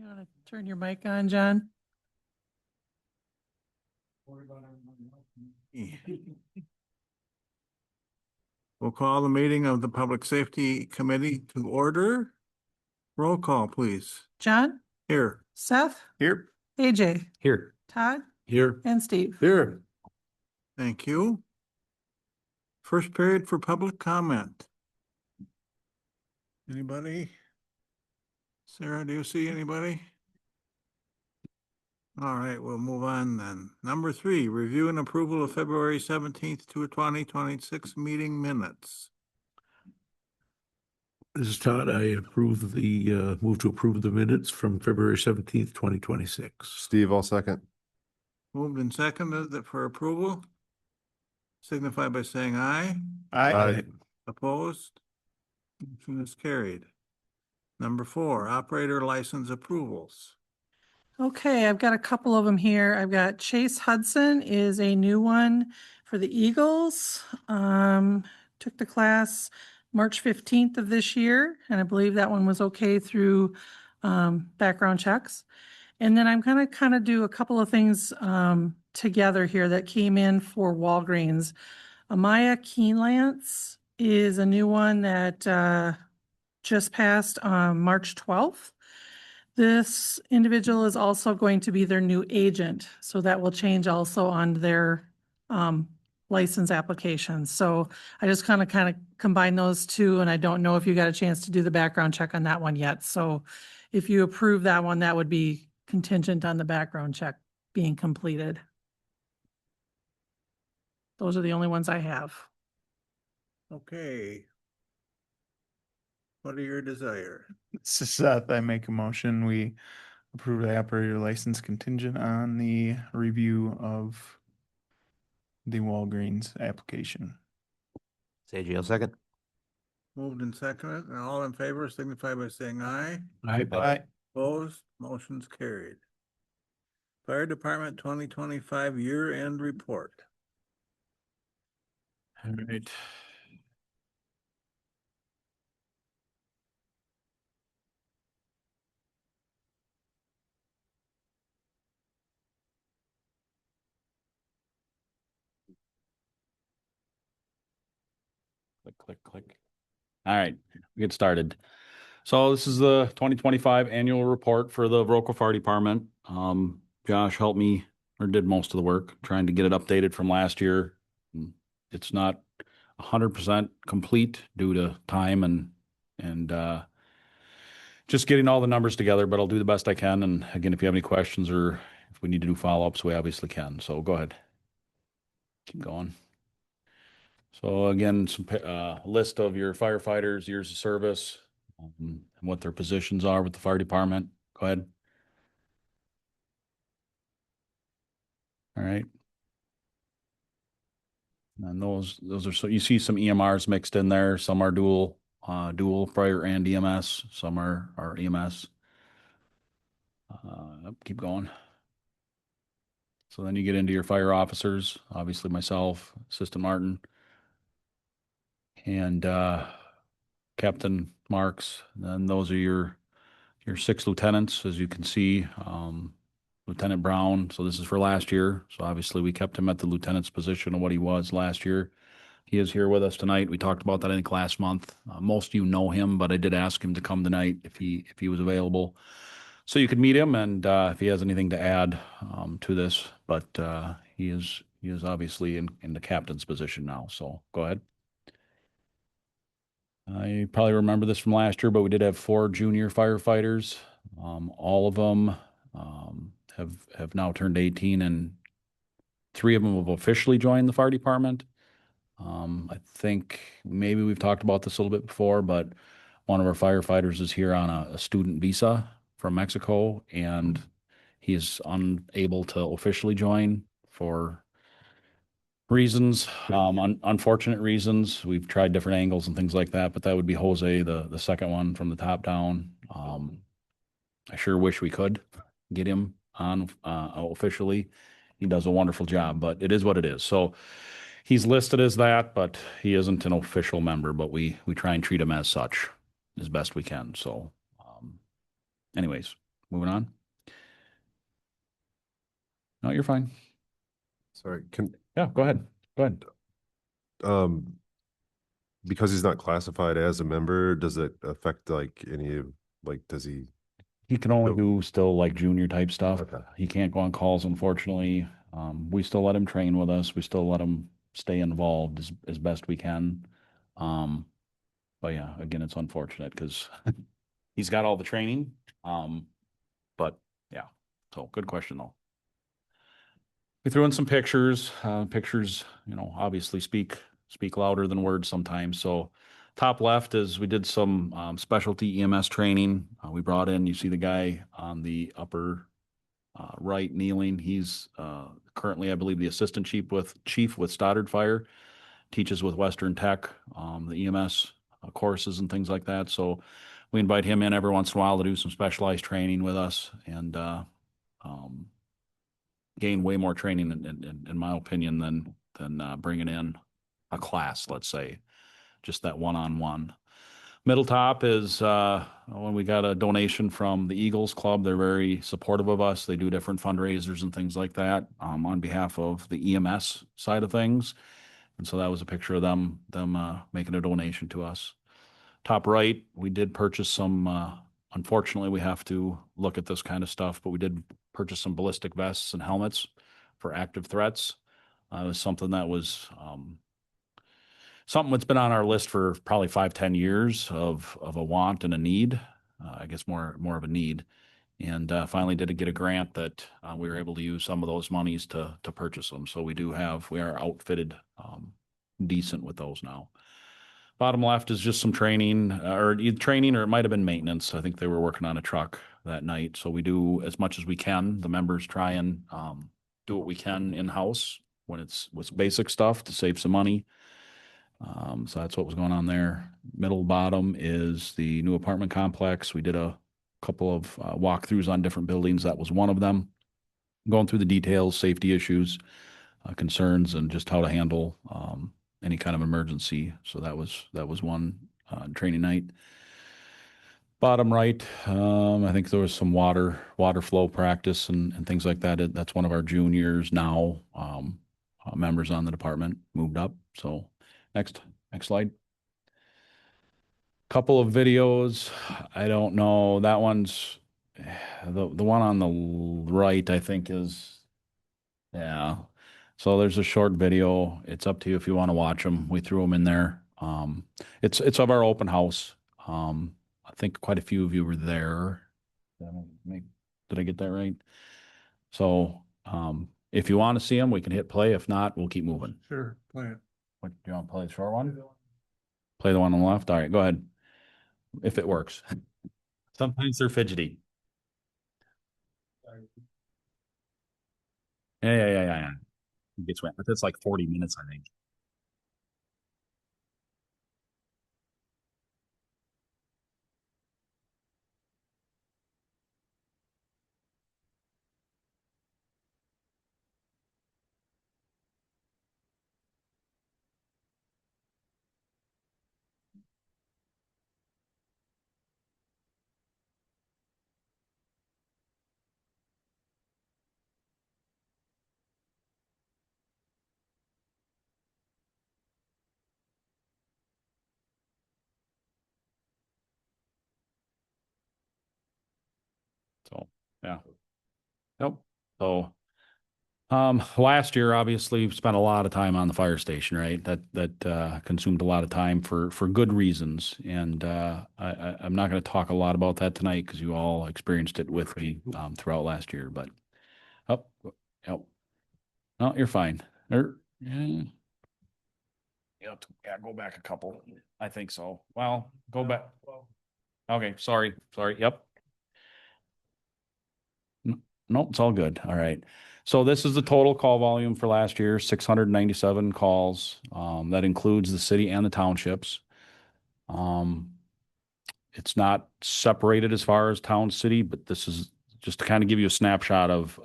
You want to turn your mic on, John? We'll call the meeting of the Public Safety Committee to order. Roll call, please. John, Here. Seth, Here. AJ, Here. Todd, Here. and Steve. Here. Thank you. First period for public comment. Anybody? Sarah, do you see anybody? All right, we'll move on then. Number 3, review and approval of February 17th to 2026 meeting minutes. This is Todd. I approve the move to approve the minutes from February 17th, 2026. Steve, I'll second. Moved and seconded that for approval. Signify by saying aye. Aye. Opposed? Motion is carried. Number 4, operator license approvals. Okay, I've got a couple of them here. I've got Chase Hudson is a new one for the Eagles. Took the class March 15th of this year, and I believe that one was okay through background checks. And then I'm gonna kind of do a couple of things together here that came in for Walgreens. Amaya Keenlance is a new one that just passed on March 12th. This individual is also going to be their new agent, so that will change also on their license application. So I just kind of combine those two, and I don't know if you got a chance to do the background check on that one yet. So if you approve that one, that would be contingent on the background check being completed. Those are the only ones I have. Okay. What are your desire? This is Seth. I make a motion. We approve the operator license contingent on the review of the Walgreens application. AJ, I'll second. Moved and seconded, and all in favor signify by saying aye. Aye. Opposed? Motion's carried. Fire Department 2025 year-end report. All right. Click. All right, we get started. So this is the 2025 annual report for the Viroqua Fire Department. Josh helped me, or did most of the work, trying to get it updated from last year. It's not 100% complete due to time and just getting all the numbers together, but I'll do the best I can. And again, if you have any questions or if we need to do follow-ups, we obviously can. So go ahead. Keep going. So again, some list of your firefighters, years of service, and what their positions are with the fire department. Go ahead. All right. And those are, so you see some EMRs mixed in there. Some are dual fire and EMS. Some are EMS. Keep going. So then you get into your fire officers, obviously myself, Assistant Martin, and Captain Marks. Then those are your 6 lieutenants, as you can see. Lieutenant Brown, so this is for last year. So obviously we kept him at the lieutenant's position of what he was last year. He is here with us tonight. We talked about that, I think, last month. Most of you know him, but I did ask him to come tonight if he was available, so you could meet him and if he has anything to add to this. But he is obviously in the captain's position now. So go ahead. You probably remember this from last year, but we did have 4 junior firefighters. All of them have now turned 18, and 3 of them have officially joined the fire department. I think maybe we've talked about this a little bit before, but one of our firefighters is here on a student visa from Mexico, and he is unable to officially join for reasons, unfortunate reasons. We've tried different angles and things like that, but that would be Jose, the second one from the top down. I sure wish we could get him on officially. He does a wonderful job, but it is what it is. So he's listed as that, but he isn't an official member, but we try and treat him as such as best we can. So anyways, moving on. No, you're fine. Sorry, Yeah, go ahead. Go ahead. um, because he's not classified as a member, does it affect does he? He can only So- do still like junior type stuff. Okay. He can't go on calls, unfortunately. We still let him train with us. We still let him stay involved as best we can. But yeah, again, it's unfortunate because he's got all the training. But yeah, so good question though. We threw in some pictures. Pictures, obviously speak louder than words sometimes. So top left is we did some specialty EMS training. We brought in, you see the guy on the upper right kneeling. He's currently, I believe, the assistant chief with Stoddard Fire, teaches with Western Tech, the EMS courses and things like that. So we invite him in every once in a while to do some specialized training with us and gain way more training, in my opinion, than bringing in a class, let's say, just that one-on-one. Middle top is when we got a donation from the Eagles Club. They're very supportive of us. They do different fundraisers and things like that on behalf of the EMS side of things. And so that was a picture of them making a donation to us. Top right, we did purchase some, unfortunately, we have to look at this kind of stuff, but we did purchase some ballistic vests and helmets for active threats. It was something that was something that's been on our list for probably 5-10 years of a want and a need. I guess more of a need. And finally did get a grant that we were able to use some of those monies to purchase them. So we are outfitted decent with those now. Bottom left is just some training or it might have been maintenance. I think they were working on a truck that night. So we do as much as we can. The members try and do what we can in-house when it's basic stuff to save some money. So that's what was going on there. Middle bottom is the new apartment complex. We did a couple of walkthroughs on different buildings. That was one of them. Going through the details, safety issues, concerns, and just how to handle any kind of emergency. So that was one training night. Bottom right, I think there was some water flow practice and things like that. That's one of our juniors now, members on the department moved up. So next slide. Couple of videos. I don't know. That one's the one on the right, I think is, yeah. So there's a short video. It's up to you if you want to watch them. We threw them in there. It's of our open house. I think quite a few of you were there. Did I get that right? So, if you want to see them, we can hit play. If not, we'll keep moving. Sure, play it. What, do you want to play the short one? Play the one on the left? All right, go ahead. If it works. Sometimes they're fidgety. Yeah. It gets wet, but it's like 40 minutes, I think. So, yeah. Nope. So, last year, obviously, we spent a lot of time on the fire station, right? That consumed a lot of time for good reasons. And I'm not going to talk a lot about that tonight because you all experienced it with me throughout last year. But oh, no, you're fine. Yeah, go back a couple. I think so. Well, go back. Okay, sorry. Yep. Nope, it's all good. All right. So this is the total call volume for last year, 697 calls. That includes the city and the townships. It's not separated as far as town, city, but this is just to kind of give you a snapshot of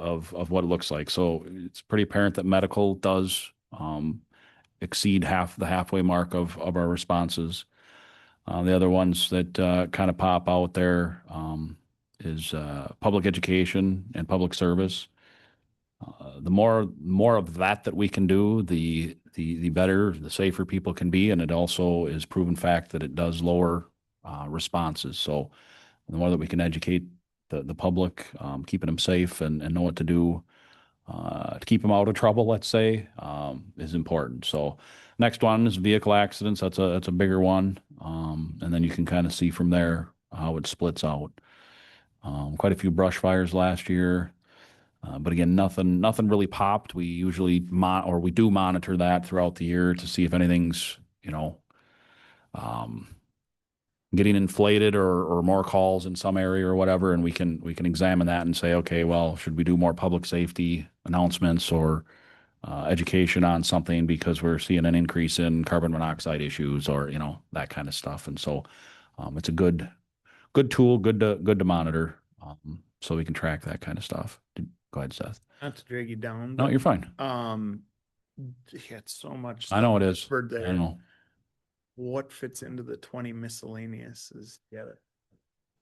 what it looks like. So it's pretty apparent that medical does exceed the halfway mark of our responses. The other ones that kind of pop out there public education and public service. The more of that we can do, the better, the safer people can be, and it also is proven fact that it does lower responses. So the more that we can educate the public, keeping them safe and know what to do to keep them out of trouble, let's say, is important. So next one is vehicle accidents. That's a bigger one, and then you can kind of see from there how it splits out. Quite a few brush fires last year. But again, nothing really popped. We usually we do monitor that throughout the year to see if anything's, getting inflated or more calls in some area or whatever, and we can examine that and say, okay, well, should we do more public safety announcements or education on something because we're seeing an increase in carbon monoxide issues or that kind of stuff. And so it's a good tool, good to monitor, so we can track that kind of stuff. Go ahead, Seth. Not to drag you down. No, but, you're fine. it's so much. I know it is. stuff there. I know. What fits into the 20 miscellaneous is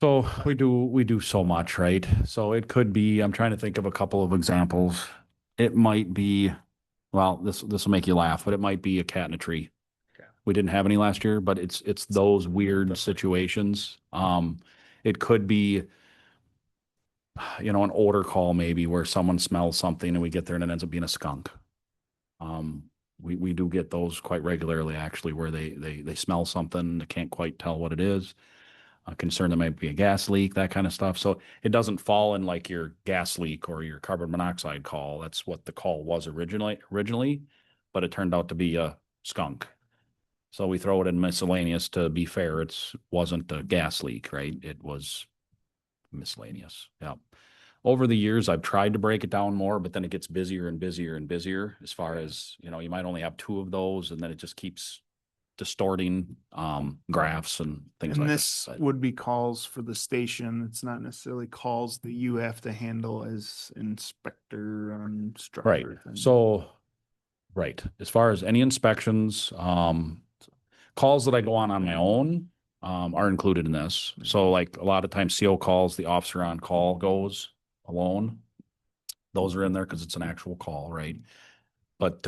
So we do so much, right? So it could be, I'm trying to think of a couple of examples. It might be, well, this will make you laugh, but it might be a cat in a tree. Okay. We didn't have any last year, but it's those weird situations. It could be, an odor call maybe where someone smells something and we get there and it ends up being a skunk. We do get those quite regularly, actually, where they smell something, they can't quite tell what it is. A concern there might be a gas leak, that kind of stuff. So it doesn't fall in like your gas leak or your carbon monoxide call. That's what the call was originally, but it turned out to be a skunk. So we throw it in miscellaneous to be fair. It wasn't a gas leak, right? It was miscellaneous. Yeah. Over the years, I've tried to break it down more, but then it gets busier and busier and busier as far as, you might only have 2 of those and then it just keeps distorting graphs and things And like this that. would be calls for the station. It's not necessarily calls that you have to handle as inspector on structure. Right. things. So, right. As far as any inspections, calls that I go on my own are included in this. So like a lot of times CO calls, the officer on call goes alone. Those are in there because it's an actual call, right? But,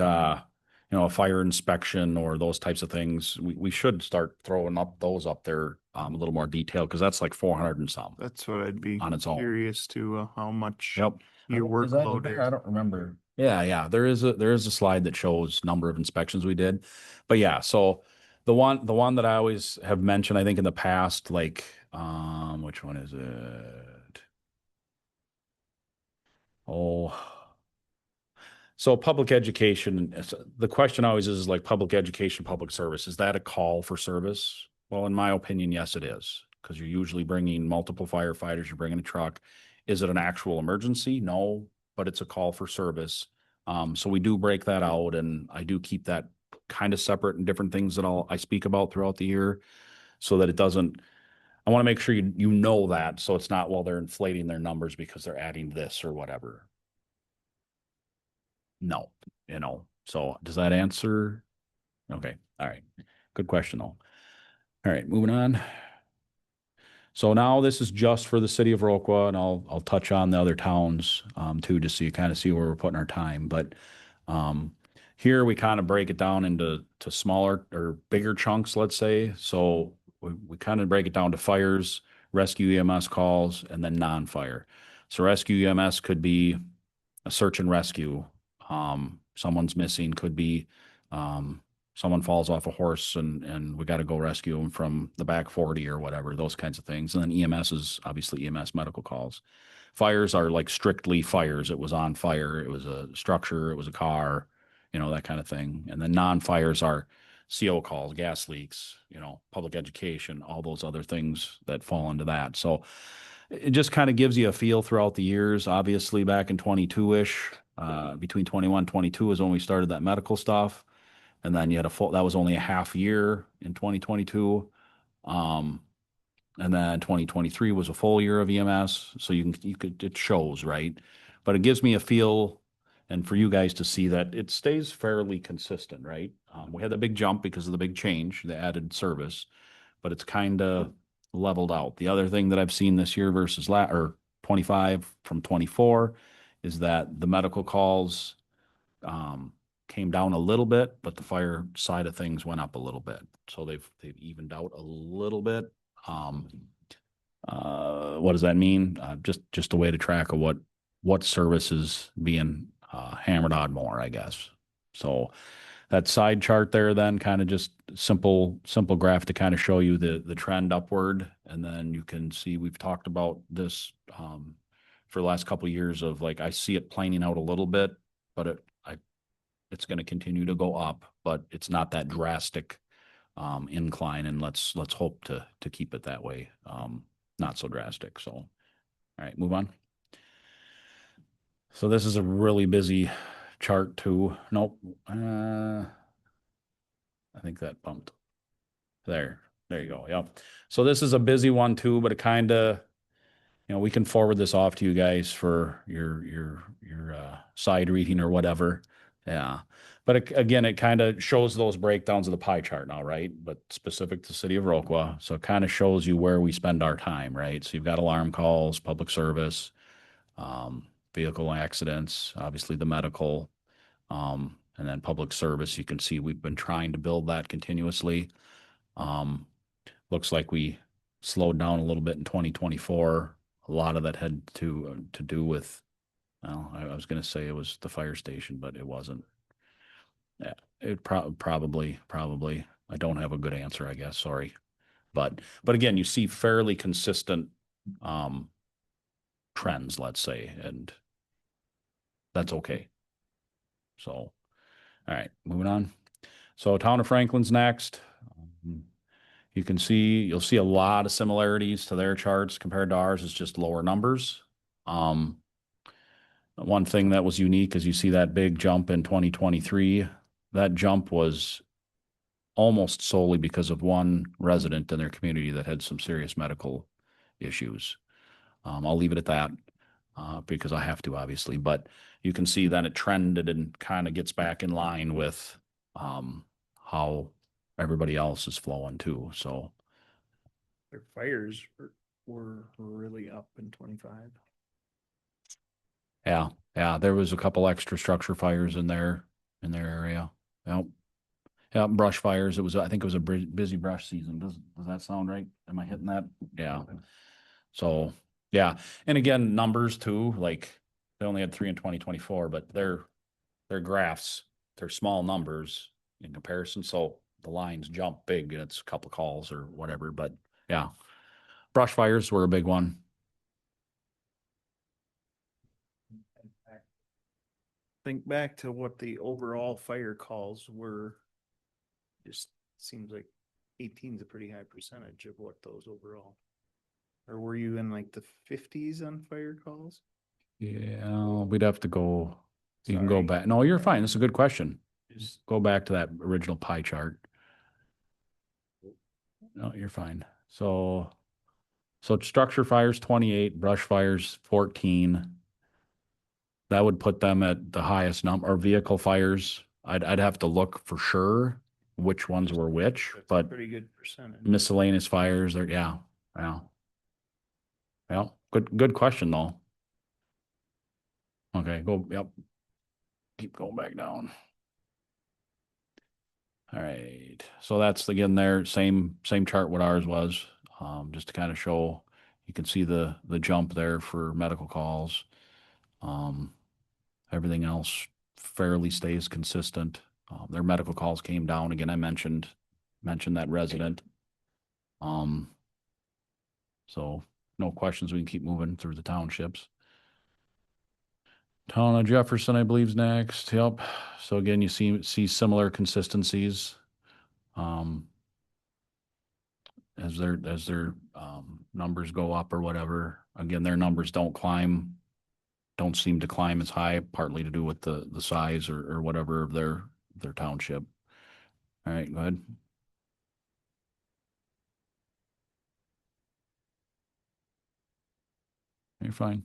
a fire inspection or those types of things, we should start throwing those up there a little more detailed because that's like 400 and some That's what I'd be on its own. curious to how much Yep. your Is that in workload there? is. I don't remember. Yeah. There is a slide that shows number of inspections we did. But yeah, so the one that I always have mentioned, I think in the past, like, which one is it? Oh, so public education, the question always is like public education, public service. Is that a call for service? Well, in my opinion, yes, it is. Because you're usually bringing multiple firefighters, you're bringing a truck. Is it an actual emergency? No, but it's a call for service. So we do break that out and I do keep that kind of separate and different things that I speak about throughout the year so that it doesn't, I want to make sure you know that. So it's not, well, they're inflating their numbers because they're adding this or whatever. No, so does that answer? Okay. All right. Good question though. All right, moving on. So now this is just for the city of Viroqua, and I'll touch on the other towns too, just so you kind of see where we're putting our time. But here we kind of break it down into smaller or bigger chunks, let's say. So we kind of break it down to fires, rescue EMS calls, and then non-fire. So rescue EMS could be a search and rescue. Someone's missing, could be someone falls off a horse and we got to go rescue them from the back 40 or whatever, those kinds of things. And then EMS is obviously EMS medical calls. Fires are like strictly fires. It was on fire. It was a structure. It was a car, that kind of thing. And then non-fires are CO calls, gas leaks, public education, all those other things that fall into that. So it just kind of gives you a feel throughout the years. Obviously back in 22-ish, between 21 and 22 is when we started that medical stuff. And then you had that was only a half year in 2022. And then 2023 was a full year of EMS. So it shows, right? But it gives me a feel and for you guys to see that it stays fairly consistent, right? We had the big jump because of the big change, the added service, but it's kind of leveled out. The other thing that I've seen this year versus or 25 from 24 is that the medical calls came down a little bit, but the fire side of things went up a little bit. So they've evened out a little bit. What does that mean? Just a way to track of what service is being hammered on more, I guess. So that side chart there, then kind of just simple graph to kind of show you the trend upward. And then you can see we've talked about this for the last couple of years of like, I see it planing out a little bit, but it's going to continue to go up, but it's not that drastic incline. And let's hope to keep it that way. Not so drastic. So, all right, move on. So this is a really busy chart too. Nope. I think that bumped. There you go. Yep. So this is a busy one too, but it kind of, we can forward this off to you guys for your side reading or whatever. Yeah. But again, it kind of shows those breakdowns of the pie chart now, right? But specific to the city of Roquo. So it kind of shows you where we spend our time, right? So you've got alarm calls, public service, vehicle accidents, obviously the medical, and then public service. You can see we've been trying to build that continuously. Looks like we slowed down a little bit in 2024. A lot of that had to do with, well, I was going to say it was the fire station, but it wasn't. Yeah, it probably. I don't have a good answer, I guess. Sorry, but again, you see fairly consistent trends, let's say, and that's okay. So, all right, moving on. So, town of Franklin's next. You'll see a lot of similarities to their charts compared to ours. It's just lower numbers. One thing that was unique is you see that big jump in 2023. That jump was almost solely because of one resident in their community that had some serious medical issues. I'll leave it at that because I have to, obviously. But you can see that it trended and kind of gets back in line with how everybody else is flowing too. So Their fires were really up in 25. yeah, there was a couple extra structure fires in their area. Yep, brush fires. I think it was a busy brush season. Does that sound right? Am I hitting that? Yeah. So yeah, and again, numbers too. Like they only had 3 in 2024, but their graphs, they're small numbers in comparison. So the lines jump big. And it's a couple calls or whatever. But yeah, brush fires were a big one. Think back to what the overall fire calls were. Just seems like 18 is a pretty high percentage of what those overall. Or were you in like the 50s on fire calls? Yeah, we'd have to go. You can go Sorry. back. No, you're fine. It's a good question. Just go back to that original pie chart. No, you're fine. So structure fires 28, brush fires 14. That would put them at the highest number. Or vehicle fires, I'd have to look for sure which ones were which, That's a but pretty good percentage. miscellaneous fires, yeah. Good question though. Okay, yep. Keep going back down. All right, so that's again there, same chart what ours was, just to kind of show, you can see the jump there for medical calls. Everything else fairly stays consistent. Their medical calls came down again. I mentioned that resident. So no questions. We can keep moving through the townships. Town of Jefferson, I believe, is next. Yep. So again, you see similar consistencies. As their numbers go up or whatever. Again, their numbers don't seem to climb as high, partly to do with the size or whatever of their township. All right, go ahead. You're fine.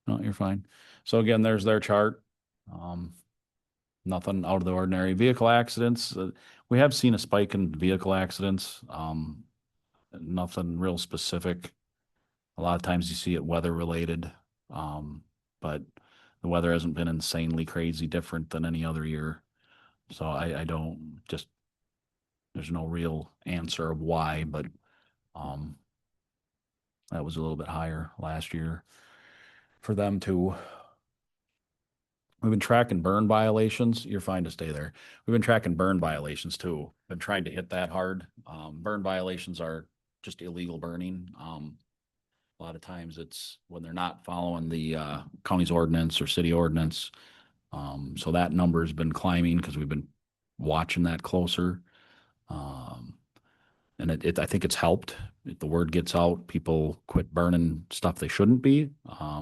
No, you're fine. So again, there's their chart. Nothing out of the ordinary. Vehicle accidents. We have seen a spike in vehicle accidents. nothing real specific. A lot of times you see it weather related, but the weather hasn't been insanely crazy different than any other year. So I don't just, there's no real answer of why, but that was a little bit higher last year for them too. We've been tracking burn violations. You're fine to stay there. We've been tracking burn violations too. Been trying to hit that hard. Burn violations are just illegal burning. A lot of times it's when they're not following the county's ordinance or city ordinance. So that number has been climbing because we've been watching that closer. And I think it's helped. If the word gets out, people quit burning stuff they shouldn't be.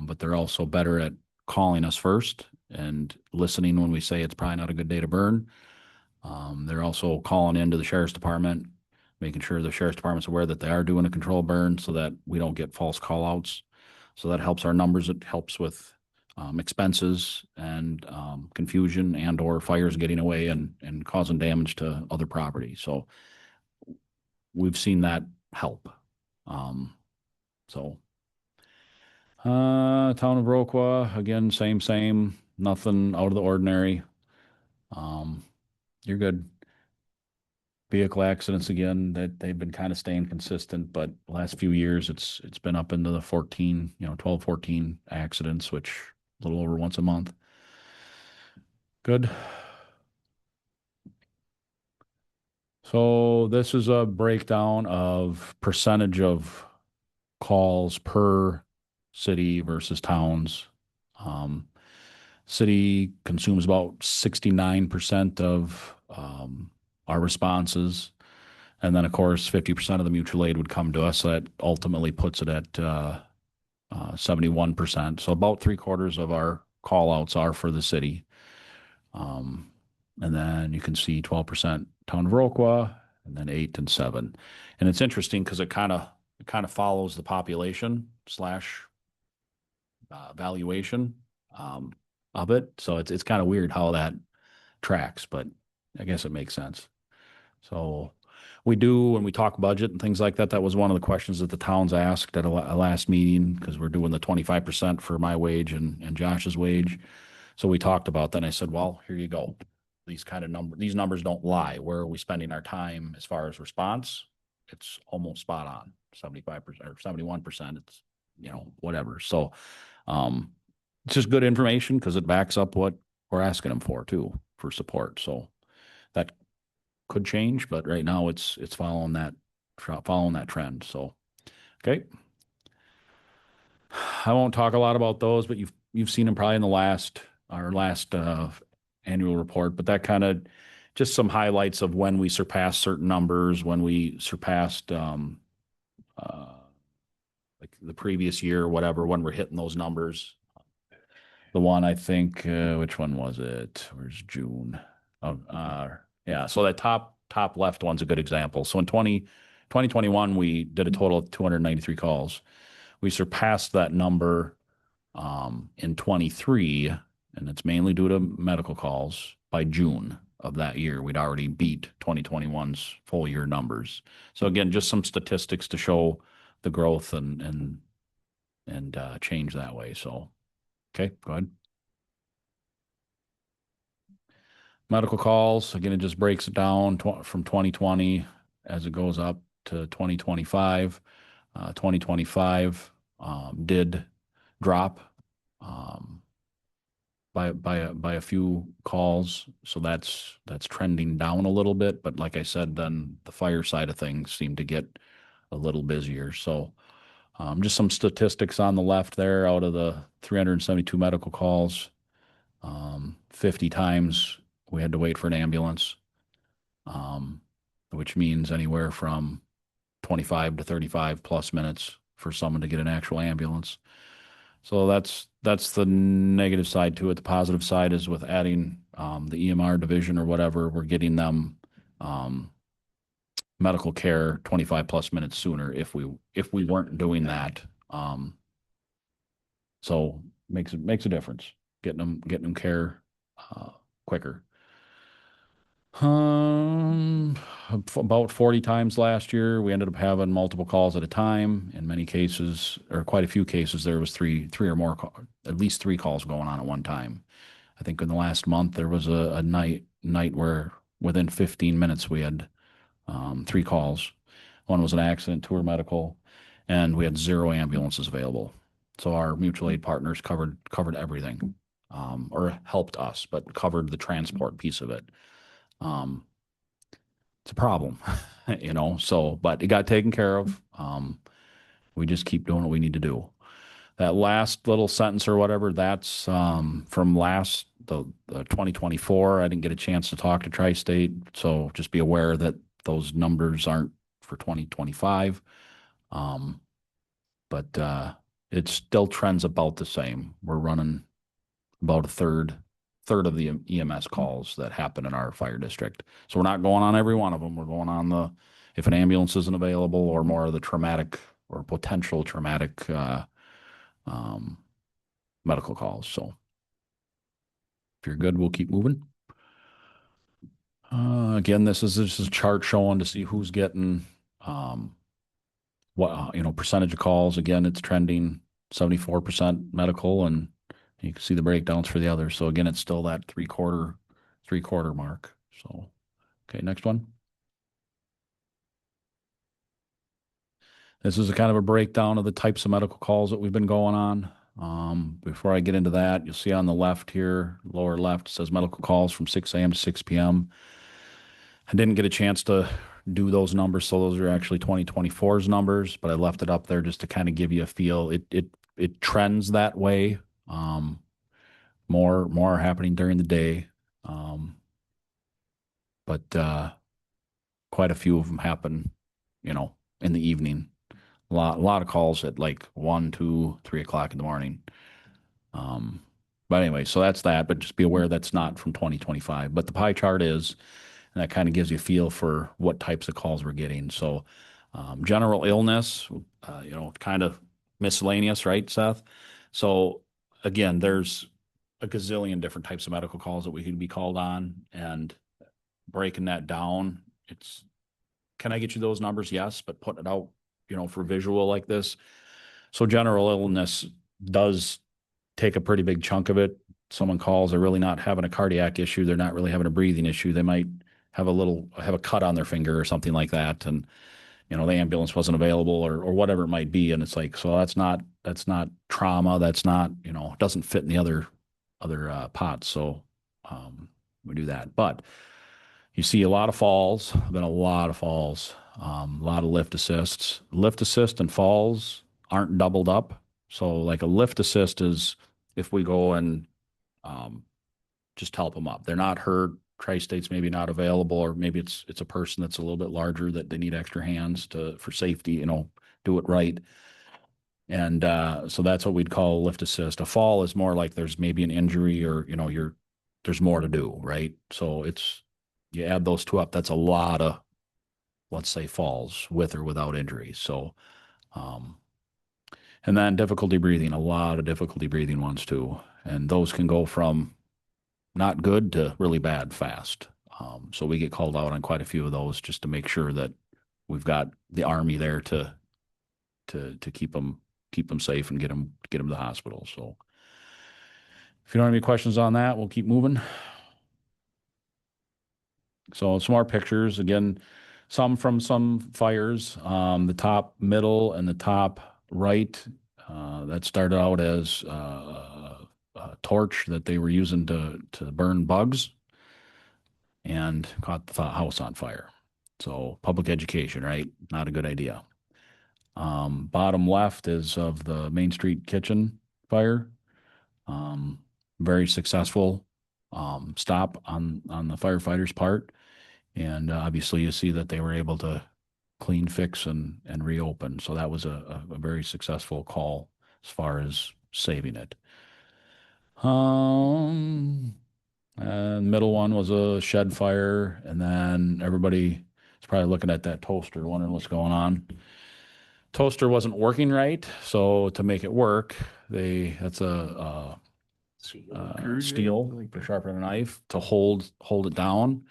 But they're also better at calling us first and listening when we say it's probably not a good day to burn. They're also calling into the sheriff's department, making sure the sheriff's department's aware that they are doing a control burn so that we don't get false call outs. So that helps our numbers. It helps with expenses and confusion and or fires getting away and causing damage to other property. So we've seen that help. Town of Roqua, again, same, nothing out of the ordinary. You're good. Vehicle accidents again, that they've been kind of staying consistent, but last few years it's been up into the 14, 12, 14 accidents, which a little over once a month. Good. So this is a breakdown of percentage of calls per city versus towns. City consumes about 69% of our responses. And then, of course, 50% of the mutual aid would come to us. So that ultimately puts it at 71%. So about 3/4 of our call outs are for the city. And then you can see 12% town of Roqua, and then 8 and 7. And it's interesting because it kind of follows the population slash valuation of it. So it's kind of weird how that tracks, but I guess it makes sense. So we do, when we talk budget and things like that, that was one of the questions that the towns asked at a last meeting, because we're doing the 25% for my wage and Josh's wage. So we talked about that, and I said, well, here you go. These numbers don't lie. Where are we spending our time as far as response? It's almost spot on, 75% or 71%. It's, whatever. So it's just good information because it backs up what we're asking them for too, for support. So that could change, but right now it's following that trend. So, okay. I won't talk a lot about those, but you've seen them probably in our last annual report, but that kind of just some highlights of when we surpassed certain numbers, when we surpassed like the previous year or whatever, when we're hitting those numbers. The one, I think, which one was it? Where's June? Yeah. So that top left one's a good example. So in 2021, we did a total of 293 calls. We surpassed that number in 23, and it's mainly due to medical calls. By June of that year, we'd already beat 2021's full year numbers. So again, just some statistics to show the growth and change that way. So, okay, go ahead. Medical calls, again, it just breaks it down from 2020 as it goes up to 2025. 2025 did drop by a few calls, so that's trending down a little bit. But like I said, then the fire side of things seem to get a little busier. So just some statistics on the left there. Out of the 372 medical calls, 50 times we had to wait for an ambulance, which means anywhere from 25 to 35 plus minutes for someone to get an actual ambulance. So that's the negative side to it. The positive side is with adding the EMR division or whatever, we're getting them medical care 25 plus minutes sooner if we weren't doing that. So makes a difference getting them care quicker. About 40 times last year. We ended up having multiple calls at a time. In many cases, or quite a few cases, there was three or more, at least 3 calls going on at one time. I think in the last month there was a night where within 15 minutes we had 3 calls. One was an accident, 2 were medical, and we had 0 ambulances available. So our mutual aid partners covered everything, or helped us, but covered the transport piece of it. It's a problem, you know, so, but it got taken care of. We just keep doing what we need to do. That last little sentence or whatever, that's, from the 2024. I didn't get a chance to talk to Tri-State, so just be aware that those numbers aren't for 2025. But it still trends about the same. We're running about a third of the EMS calls that happen in our fire district. So we're not going on every one of them. We're going on if an ambulance isn't available, or more of the traumatic or potential traumatic medical calls. So if you're good, we'll keep moving. Again, this is a chart showing to see who's getting what, percentage of calls. Again, it's trending 74% medical, and you can see the breakdowns for the others. So again, it's still that three quarter mark. So, okay, next one. This is a kind of a breakdown of the types of medical calls that we've been going on. Before I get into that, you'll see on the left here, lower left, it says medical calls from 6 a.m. to 6 p.m. I didn't get a chance to do those numbers, so those are actually 2024's numbers, but I left it up there just to kind of give you a feel. It trends that way. More are happening during the day, but quite a few of them happen, in the evening. A lot of calls at like 1, 2, 3 o'clock in the morning. But anyway, so that's that. But just be aware that's not from 2025. But the pie chart is, and that kind of gives you a feel for what types of calls we're getting. So general illness, kind of miscellaneous, right, Seth? So again, there's a gazillion different types of medical calls that we can be called on, and breaking that down, can I get you those numbers? Yes, but putting it out, for visual like this. So general illness does take a pretty big chunk of it. Someone calls, they're really not having a cardiac issue. They're not really having a breathing issue. They might have a cut on their finger or something like that. And, the ambulance wasn't available or whatever it might be. And it's like, so that's not trauma. That's not, doesn't fit in the other pots. So, we do that. But you see a lot of falls, been a lot of falls, a lot of lift assists. Lift assist and falls aren't doubled up. So like a lift assist is if we go and just help them up. They're not hurt. Tri-State's maybe not available, or maybe it's a person that's a little bit larger that they need extra hands for safety, do it right. And so that's what we'd call a lift assist. A fall is more like there's maybe an injury, or there's more to do, right? So you add those two up, that's a lot of, let's say, falls with or without injury. So, and then difficulty breathing, a lot of difficulty breathing ones too. And those can go from not good to really bad fast. So we get called out on quite a few of those just to make sure that we've got the Army there to keep them safe and get them to the hospital. So if you don't have any questions on that, we'll keep moving. So some more pictures, again, some from some fires, the top middle and the top right, that started out as a torch that they were using to burn bugs, and caught the house on fire. So public education, right? Not a good idea. Bottom left is of the Main Street kitchen fire. Very successful stop on the firefighters' part. And obviously you see that they were able to clean, fix, and reopen. So that was a very successful call as far as saving it. Middle one was a shed fire, and then everybody is probably looking at that toaster, wondering what's going on. Toaster wasn't working right, so to make it work, that's a steel for sharpening a knife to hold it down.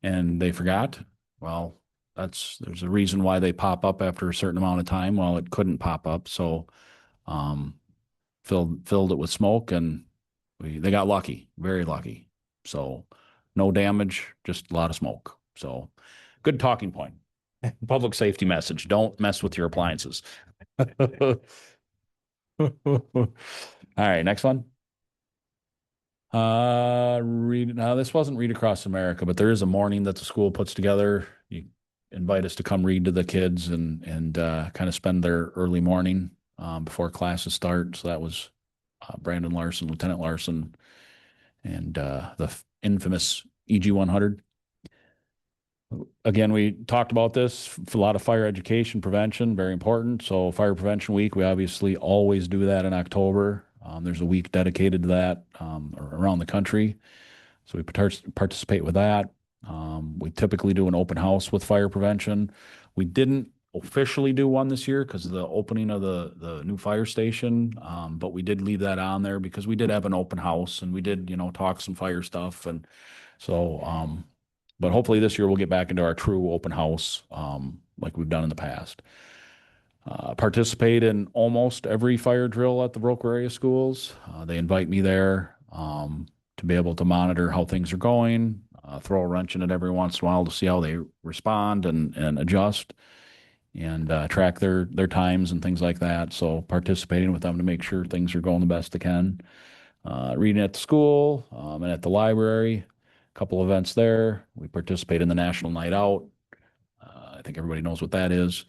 and they forgot, well, there's a reason why they pop up after a certain amount of time. Well, it couldn't pop up. So, filled it with smoke, and they got lucky, very lucky. So no damage, just a lot of smoke. So good talking point. Public safety message. Don't mess with your appliances. All right, next one. Now this wasn't Read Across America, but there is a morning that the school puts together. You invite us to come read to the kids and kind of spend their early morning before classes start. So that was Brandon Larson, Lieutenant Larson, and the infamous EG 100. Again, we talked about this for a lot of fire education prevention, very important. So Fire Prevention Week, we obviously always do that in October. There's a week dedicated to that around the country. So we participate with that. We typically do an open house with fire prevention. We didn't officially do one this year because of the opening of the new fire station, but we did leave that on there because we did have an open house and we did, talk some fire stuff. And so, but hopefully this year we'll get back into our true open house like we've done in the past. Participate in almost every fire drill at the Broker area schools. They invite me there to be able to monitor how things are going, throw a wrench in it every once in a while to see how they respond and adjust, and track their times and things like that. So participating with them to make sure things are going the best they can. Reading at the school and at the library, a couple events there. We participate in the National Night Out. I think everybody knows what that is.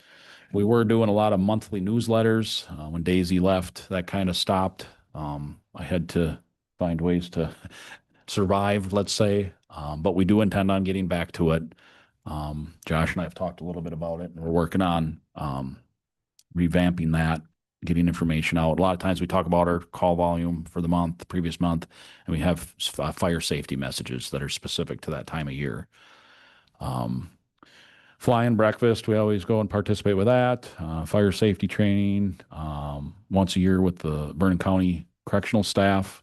We were doing a lot of monthly newsletters. When Daisy left, that kind of stopped. I had to find ways to survive, let's say, but we do intend on getting back to it. Josh and I have talked a little bit about it, and we're working on revamping that, getting information out. A lot of times we talk about our call volume for the previous month, and we have fire safety messages that are specific to that time of year. Fly-in breakfast, we always go and participate with that. Fire safety training once a year with the Vernon County correctional staff.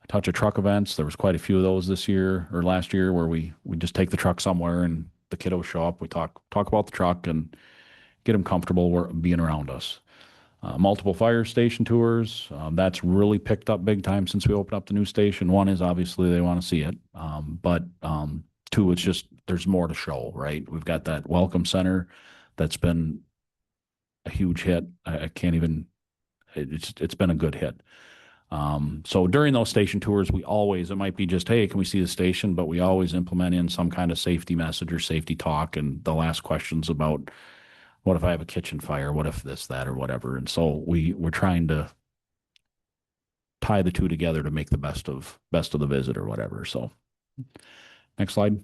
Touch a truck events. There was quite a few of those this year or last year where we just take the truck somewhere and the kiddos show up. We talk about the truck and get them comfortable being around us. Multiple fire station tours. That's really picked up big time since we opened up the new station. One is obviously they want to see it, but two, it's just there's more to show, right? We've got that welcome center that's been a huge hit. I can't even. It's been a good hit. So during those station tours, it might be just, hey, can we see the station? But we always implement in some kind of safety message or safety talk. And they'll ask questions about, what if I have a kitchen fire? What if this, that, or whatever? And so we're trying to tie the two together to make the best of the visit or whatever. So next slide.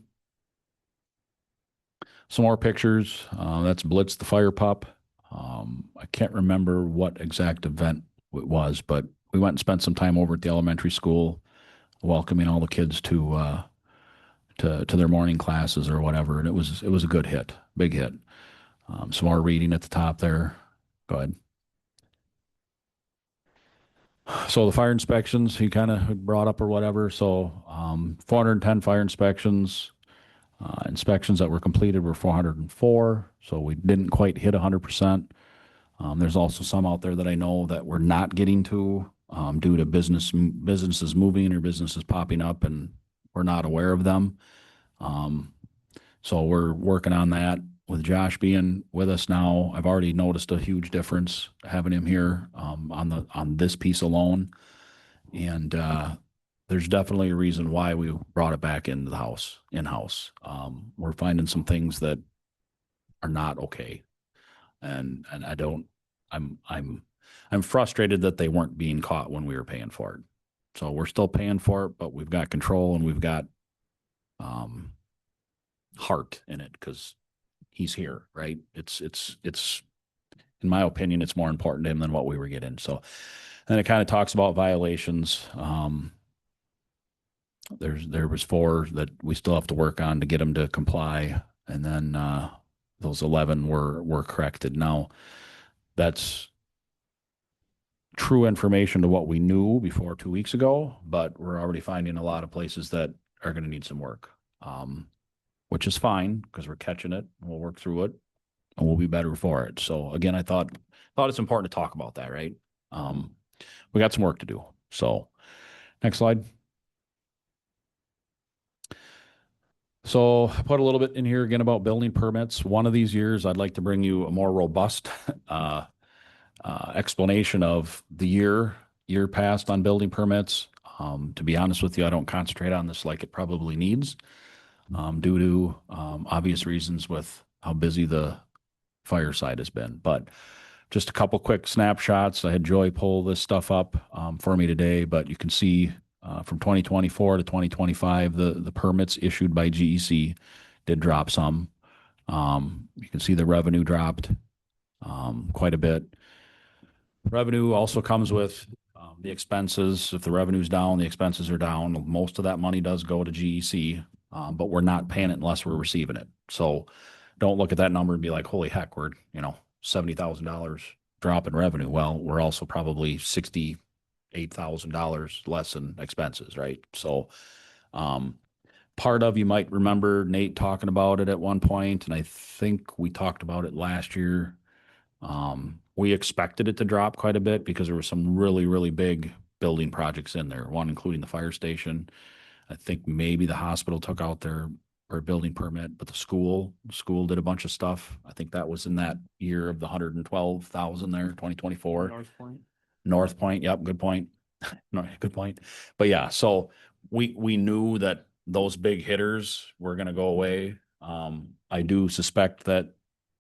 Some more pictures. That's Blitz the fire pup. I can't remember what exact event it was, but we went and spent some time over at the elementary school, welcoming all the kids to their morning classes or whatever, and it was a good hit, big hit. Some more reading at the top there. Go ahead. So the fire inspections he kind of brought up or whatever. So 410 fire inspections. Inspections that were completed were 404. So we didn't quite hit 100%. There's also some out there that I know that we're not getting to due to businesses moving or businesses popping up, and we're not aware of them. So we're working on that. With Josh being with us now, I've already noticed a huge difference having him here on this piece alone, and there's definitely a reason why we brought it back into the in-house. We're finding some things that are not okay, and I'm frustrated that they weren't being caught when we were paying for it. So we're still paying for it, but we've got control and we've got heart in it because he's here, right? It's in my opinion, it's more important to him than what we were getting. So then it kind of talks about violations. There was 4 that we still have to work on to get them to comply, and then those 11 were corrected. Now that's true information to what we knew before 2 weeks ago, but we're already finding a lot of places that are going to need some work. which is fine because we're catching it. We'll work through it and we'll be better for it. So again, I thought it's important to talk about that, right? We got some work to do. So next slide. So I put a little bit in here again about building permits. One of these years, I'd like to bring you a more robust explanation of the year passed on building permits. To be honest with you, I don't concentrate on this like it probably needs due to obvious reasons with how busy the fire side has been. But just a couple quick snapshots. I had Joy pull this stuff up for me today, but you can see from 2024 to 2025, the permits issued by GEC did drop some. You can see the revenue dropped quite a bit. Revenue also comes with the expenses. If the revenue's down, the expenses are down. Most of that money does go to GEC, but we're not paying it unless we're receiving it. So don't look at that number and be like, holy heck, we're, $70,000 drop in revenue. Well, we're also probably $68,000 less in expenses, right? So part of, you might remember Nate talking about it at one point, and I think we talked about it last year. We expected it to drop quite a bit because there were some really, really big building projects in there, one including the fire station. I think maybe the hospital took out their building permit, but the school did a bunch of stuff. I think that was in that year of the 112,000 there, 2024. North Point. Yep. Good point. No, good point. But yeah, so we knew that those big hitters were going to go away. I do suspect that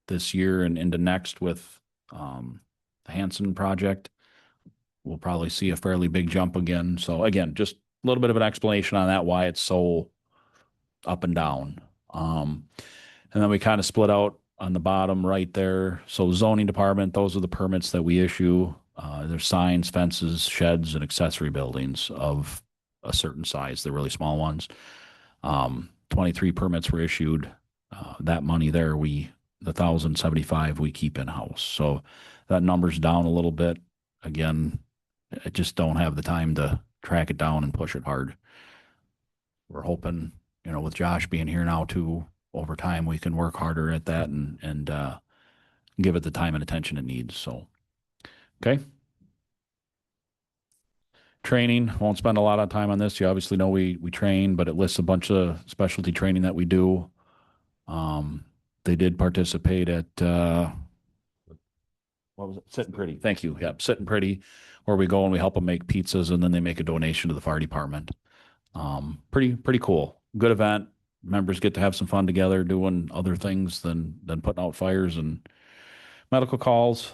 this year and into next with the Hanson project, we'll probably see a fairly big jump again. So again, just a little bit of an explanation on that, why it's so up and down. And then we kind of split out on the bottom right there. So zoning department, those are the permits that we issue. There's signs, fences, sheds, and accessory buildings of a certain size, the really small ones. 23 permits were issued. That money there, the 1,075 we keep in-house. So that number's down a little bit. Again, I just don't have the time to track it down and push it hard. We're hoping, with Josh being here now too, over time, we can work harder at that and give it the time and attention it needs. So, okay. Training, won't spend a lot of time on this. You obviously know we train, but it lists a bunch of specialty training that we do. They did participate at, what was it? Sitting Pretty. Thank you. Yep. Sitting Pretty, where we go and we help them make pizzas and then they make a donation to the fire department. Pretty cool. Good event. Members get to have some fun together doing other things than putting out fires and medical calls.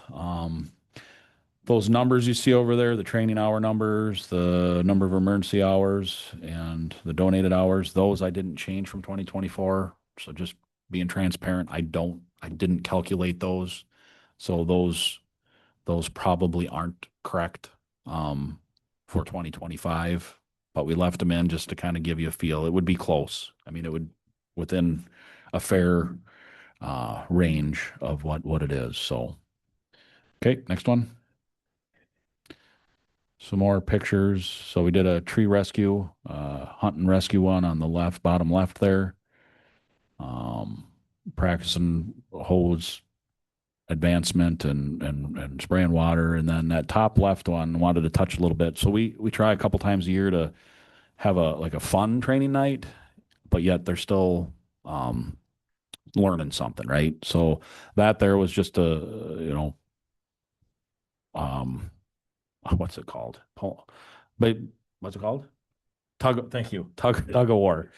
Those numbers you see over there, the training hour numbers, the number of emergency hours and the donated hours, those I didn't change from 2024. So just being transparent, I didn't calculate those. So those probably aren't correct for 2025, but we left them in just to kind of give you a feel. It would be close. I mean, it would within a fair range of what it is. So, okay, next one. Some more pictures. So we did a tree rescue, hunt and rescue one on the left, bottom left there. Practicing hose advancement and spraying water. And then that top left one wanted to touch a little bit. So we try a couple times a year to have a fun training night, but yet they're still learning something, right? So that there was just what's it called? What's it called? Thank you. Tug of war.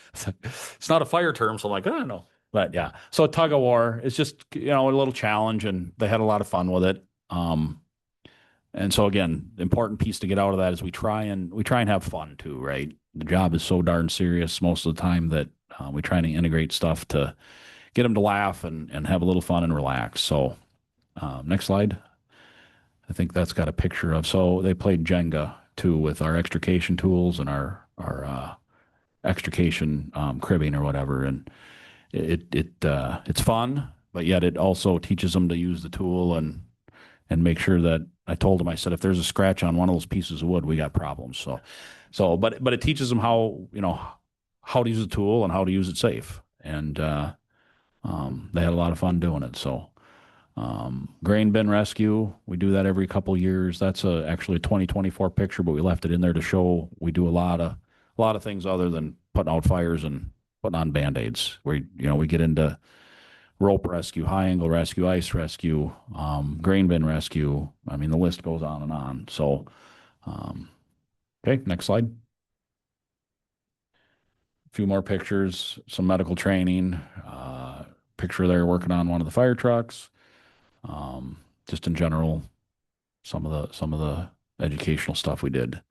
It's not a fire term, so I'm like, I don't know. But yeah, so a tug of war is just, a little challenge and they had a lot of fun with it. And so again, the important piece to get out of that is we try and have fun too, right? The job is so darn serious most of the time that we try to integrate stuff to get them to laugh and have a little fun and relax. So next slide. I think that's got a picture of, so they played Jenga too with our extrication tools and our extrication cribbing or whatever. And it's fun, but yet it also teaches them to use the tool and make sure that I told them, I said, if there's a scratch on one of those pieces of wood, we got problems. But it teaches them how to use the tool and how to use it safe. and they had a lot of fun doing it. So grain bin rescue, we do that every couple years. That's actually a 2024 picture, but we left it in there to show we do a lot of things other than putting out fires and putting on Band-Aids. We get into rope rescue, high angle rescue, ice rescue, grain bin rescue. I mean, the list goes on and on. So, okay, next slide. A few more pictures, some medical training, picture there working on one of the fire trucks. Just in general, some of the educational stuff we did,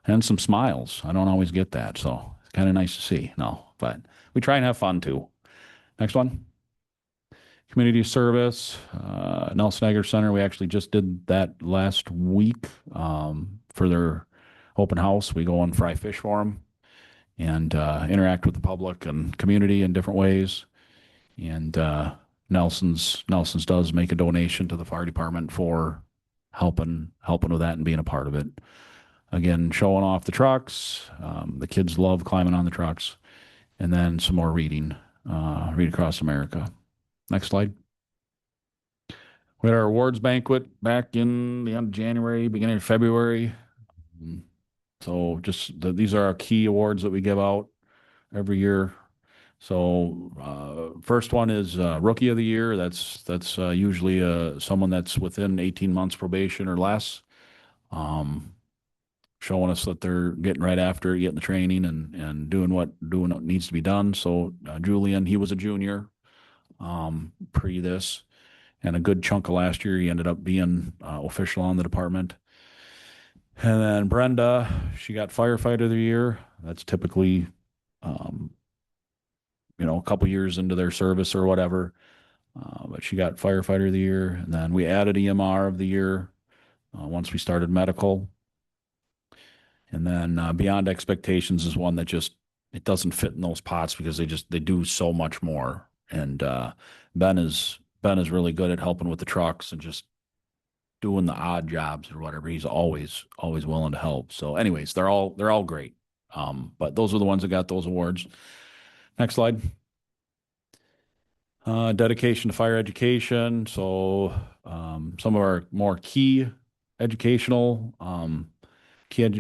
and some smiles. I don't always get that, so it's kind of nice to see. No, but we try and have fun too. Next one. Community service, Nelson Agri Center. We actually just did that last week for their open house. We go and fry fish for them and interact with the public and community in different ways. And Nelson's does make a donation to the fire department for helping with that and being a part of it. Again, showing off the trucks. The kids love climbing on the trucks, and then some more reading. Read Across America. Next slide. We had our awards banquet back in the end of January, beginning of February. So these are our key awards that we give out every year. So first one is Rookie of the Year. That's usually someone that's within 18 months probation or less, showing us that they're getting right after it, getting the training and doing what needs to be done. So Julian, he was a junior pre this, and a good chunk of last year he ended up being official on the department. And then Brenda, she got Firefighter of the Year. That's typically a couple years into their service or whatever. But she got Firefighter of the Year. And then we added EMR of the Year once we started medical. And then Beyond Expectations is one that it doesn't fit in those pots because they do so much more. And Ben is really good at helping with the trucks and just doing the odd jobs or whatever. He's always willing to help. So anyways, they're all great. But those are the ones that got those awards. Next slide. Dedication to fire education. So some of our more key educational,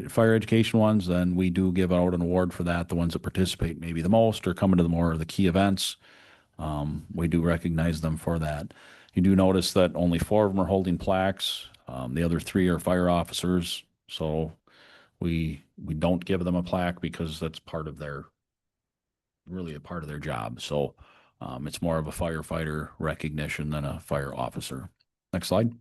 fire education ones, then we do give out an award for that. The ones that participate maybe the most or come into the more of the key events. We do recognize them for that. You do notice that only 4 of them are holding plaques. The other 3 are fire officers. So we don't give them a plaque because that's really a part of their job. So it's more of a firefighter recognition than a fire officer. Next slide.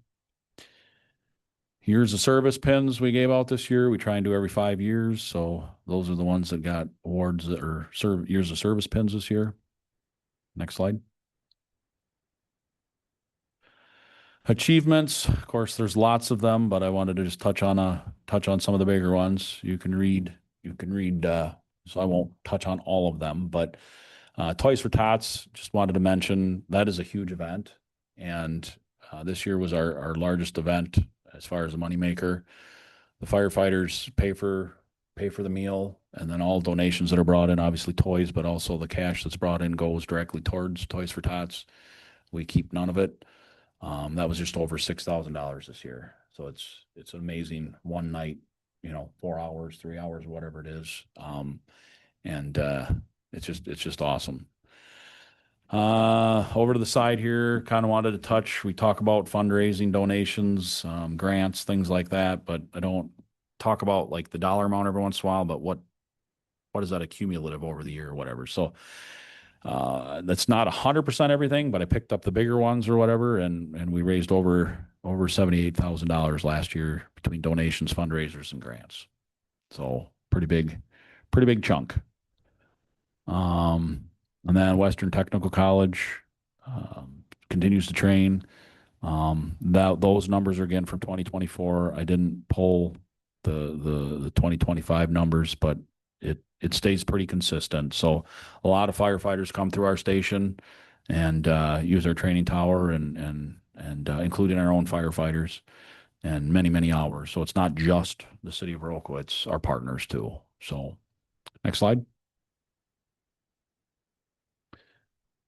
Here's the service pins we gave out this year. We try and do every 5 years. So those are the ones that got awards that are years of service pins this year. Next slide. Achievements, of course, there's lots of them, but I wanted to just touch on some of the bigger ones. You can read, so I won't touch on all of them, but Toys for Tots, just wanted to mention that is a huge event. And this year was our largest event as far as a moneymaker. The firefighters pay for the meal, and then all donations that are brought in, obviously toys, but also the cash that's brought in goes directly towards Toys for Tots. We keep none of it. That was just over $6,000 this year. So it's an amazing one night, 4 hours, 3 hours, whatever it is. And it's just awesome. Over to the side here, kind of wanted to touch, we talk about fundraising, donations, grants, things like that, but I don't talk about like the dollar amount every once in a while, but what is that accumulative over the year or whatever. So that's not 100% everything, but I picked up the bigger ones or whatever, and we raised over $78,000 last year between donations, fundraisers, and grants. So pretty big chunk. And then Western Technical College continues to train. Those numbers are again from 2024. I didn't pull the 2025 numbers, but it stays pretty consistent. So a lot of firefighters come through our station and use our training tower and including our own firefighters, and many hours. So it's not just the city of Viroqua, it's our partners too. So next slide.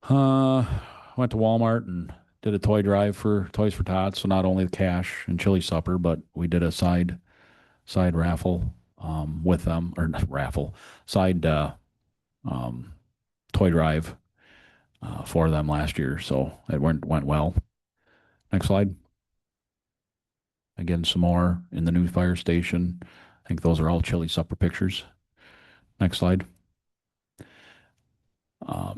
Went to Walmart and did a toy drive for Toys for Tots. So not only the cash and chili supper, but we did a side raffle with them, or not raffle, side toy drive for them last year. So it went well. Next slide. Again, some more in the new fire station. I think those are all chili supper pictures. Next slide.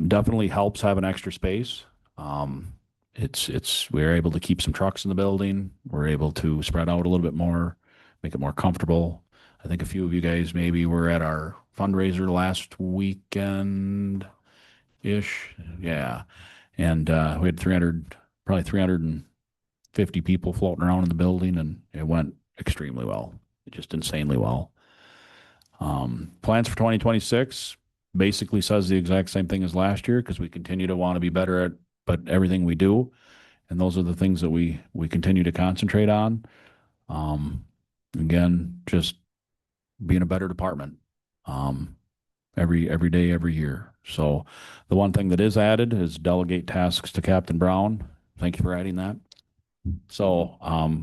Definitely helps have an extra space. We're able to keep some trucks in the building. We're able to spread out a little bit more, make it more comfortable. I think a few of you guys maybe were at our fundraiser last weekend-ish. Yeah. And we had probably 350 people floating around in the building, and it went extremely well. Just insanely well. Plans for 2026 basically says the exact same thing as last year, because we continue to want to be better at everything we do. And those are the things that we continue to concentrate on. Again, just being a better department every day, every year. So the one thing that is added is delegate tasks to Captain Brown. Thank you for adding that. So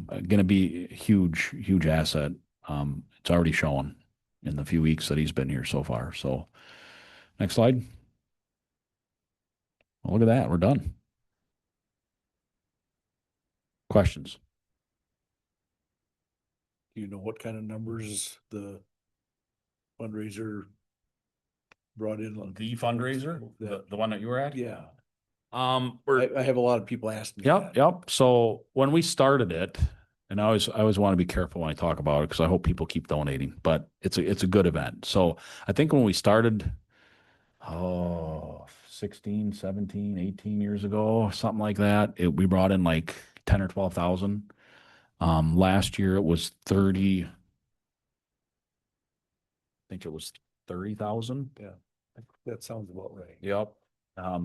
going to be a huge asset. It's already shown in the few weeks that he's been here so far. So next slide. Well, look at that. We're done. Questions? Do you know what kind of numbers the fundraiser brought in? The fundraiser, the one that you were at? Yeah. I I have a lot of people asking me that. Yep. So when we started it, and I always want to be careful when I talk about it, because I hope people keep donating, but it's a good event. So I think when we started, 16, 17, 18 years ago, something like that, we brought in like 10 or 12,000. Last year it was 30. I think it was 30,000. Yeah, that sounds about right. Yep.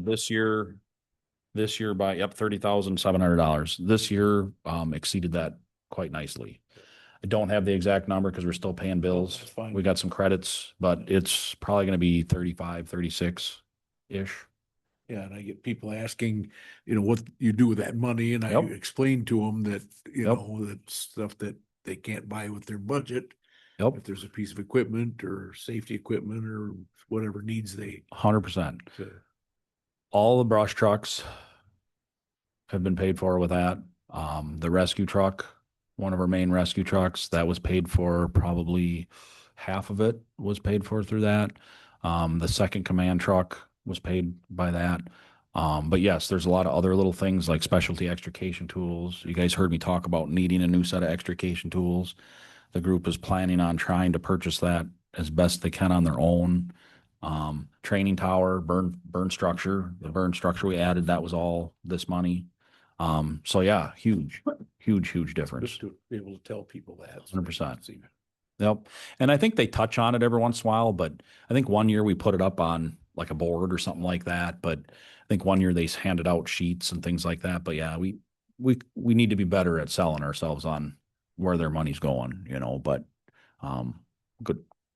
This year by $30,700. This year exceeded that quite nicely. I don't have the exact number because we're still paying bills. That's fine. We got some credits, but it's probably going to be 35, 36-ish. Yeah, and I get people asking, what you do with that money, and I Yep. explain to them that, Yep. that stuff that they can't buy with their budget. Yep. If there's a piece of equipment or safety equipment or whatever needs they. 100%. So, All the brush trucks have been paid for with that. The rescue truck, one of our main rescue trucks, that was paid for, probably half of it was paid for through that. The second command truck was paid by that. But yes, there's a lot of other little things like specialty extrication tools. You guys heard me talk about needing a new set of extrication tools. The group is planning on trying to purchase that as best they can on their own. Training tower, burn structure, the burn structure we added, that was all this money. So yeah, huge difference. just to be able to tell people that. 100%. Yep. And I think they touch on it every once in a while, but I think one year we put it up on like a board or something like that. But I think one year they handed out sheets and things like that. But yeah, we need to be better at selling ourselves on where their money's going, but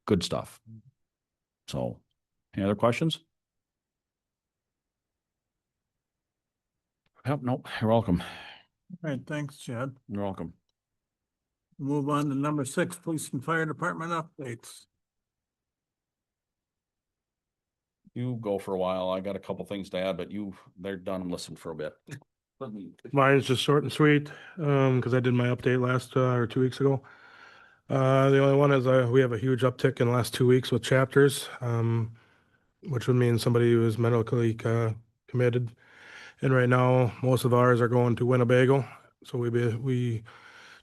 good stuff. So any other questions? Yep, nope, you're welcome. All right, thanks, Chad. You're welcome. Move on to number 6, police and fire department updates. You go for a while. I got a couple things to add, but they're done and listen for a bit. Mine's just short and sweet, because I did my update last, or 2 weeks ago. The only one is, we have a huge uptick in the last 2 weeks with chapters, which would mean somebody who is medically, committed. And right now, most of ours are going to Winnebago. So we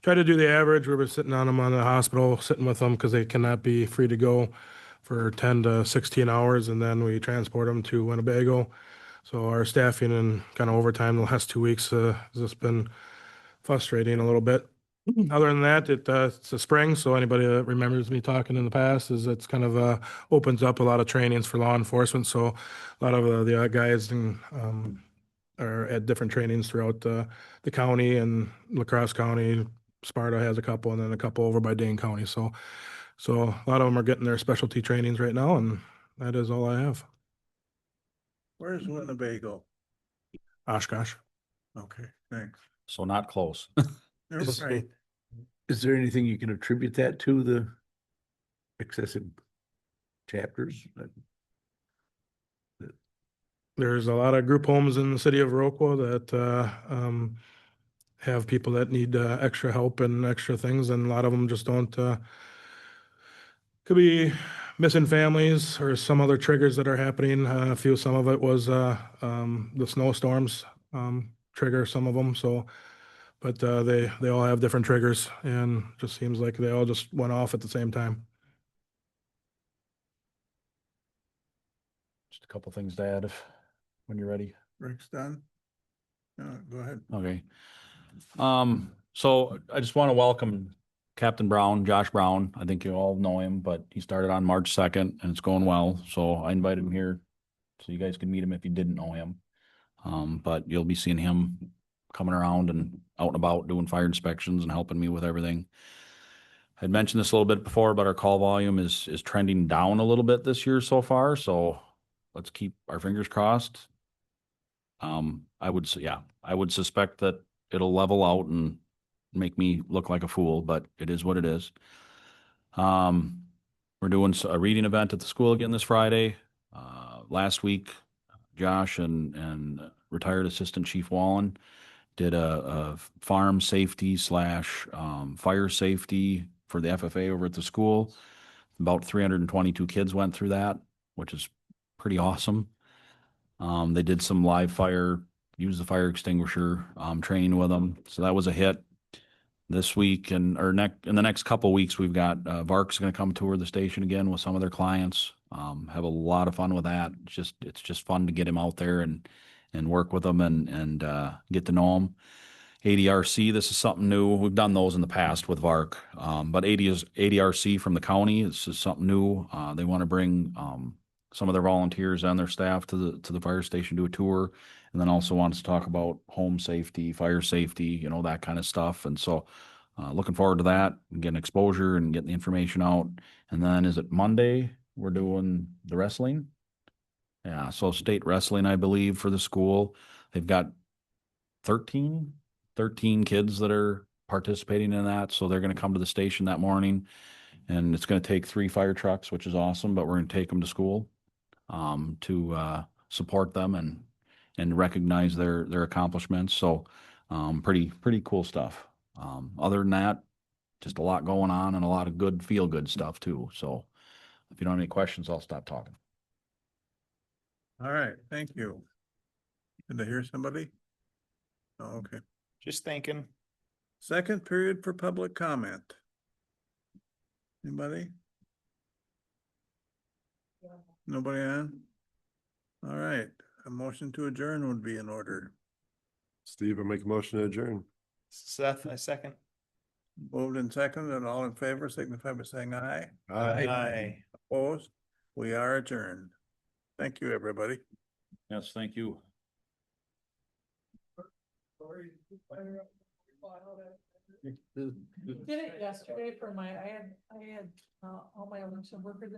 try to do the average. We've been sitting on them on the hospital, sitting with them because they cannot be free to go for 10 to 16 hours. And then we transport them to Winnebago. So our staffing and kind of overtime the last 2 weeks has just been frustrating a little bit. Other than that, it's a spring. So anybody that remembers me talking in the past is it's kind of opens up a lot of trainings for law enforcement. So a lot of the guys are at different trainings throughout the county, and La Crosse County, Sparta has a couple, and then a couple over by Dane County. So a lot of them are getting their specialty trainings right now, and that is all I have. Where's Winnebago? Oshkosh. Okay, thanks. So not close. You're Is- right. Is there anything you can attribute that to, the excessive chapters? There's a lot of group homes in the city of Viroqua that have people that need extra help and extra things, and a lot of them just don't. Could be missing families or some other triggers that are happening. Some of it was the snowstorms trigger some of them. So, but they all have different triggers, and just seems like they all just went off at the same time. Just a couple things to add when you're ready. Rick's done? No, go ahead. Okay. So I just want to welcome Captain Brown, Josh Brown. I think you all know him, but he started on March 2nd and it's going well. So I invited him here so you guys can meet him if you didn't know him. But you'll be seeing him coming around and out and about doing fire inspections and helping me with everything. I'd mentioned this a little bit before, but our call volume is trending down a little bit this year so far. So let's keep our fingers crossed. I would suspect that it'll level out and make me look like a fool, but it is what it is. We're doing a reading event at the school again this Friday. Last week, Josh and retired Assistant Chief Wallen did a farm safety / fire safety for the FFA over at the school. About 322 kids went through that, which is pretty awesome. They did some live fire, use the fire extinguisher, training with them. So that was a hit. This week in the next couple of weeks, we've got VARC's going to come tour the station again with some of their clients. Have a lot of fun with that. It's just fun to get him out there and work with them and get to know them. ADRC, this is something new. We've done those in the past with VARC, but ADRC from the county, this is something new. They want to bring some of their volunteers and their staff to the fire station, do a tour, and then also wants to talk about home safety, fire safety, that kind of stuff. And so looking forward to that and getting exposure and getting the information out. And then is it Monday? We're doing the wrestling. Yeah. So state wrestling, I believe, for the school. They've got 13 kids that are participating in that. So they're going to come to the station that morning, and it's going to take 3 fire trucks, which is awesome, but we're going to take them to school to support them and recognize their accomplishments. So pretty cool stuff. Other than that, just a lot going on and a lot of good feel good stuff too. So if you don't have any questions, I'll stop talking. All right, thank you. Did I hear somebody? Oh, okay. Just thinking. Second period for public comment. Anybody? Nobody on? All right, a motion to adjourn would be in order. Steve, I make a motion to adjourn. Seth, I second. Moved and seconded, and all in favor signify by saying aye. Aye. Opposed? We are adjourned. Thank you, everybody. Yes, thank you. Did it yesterday for I had all my election workers.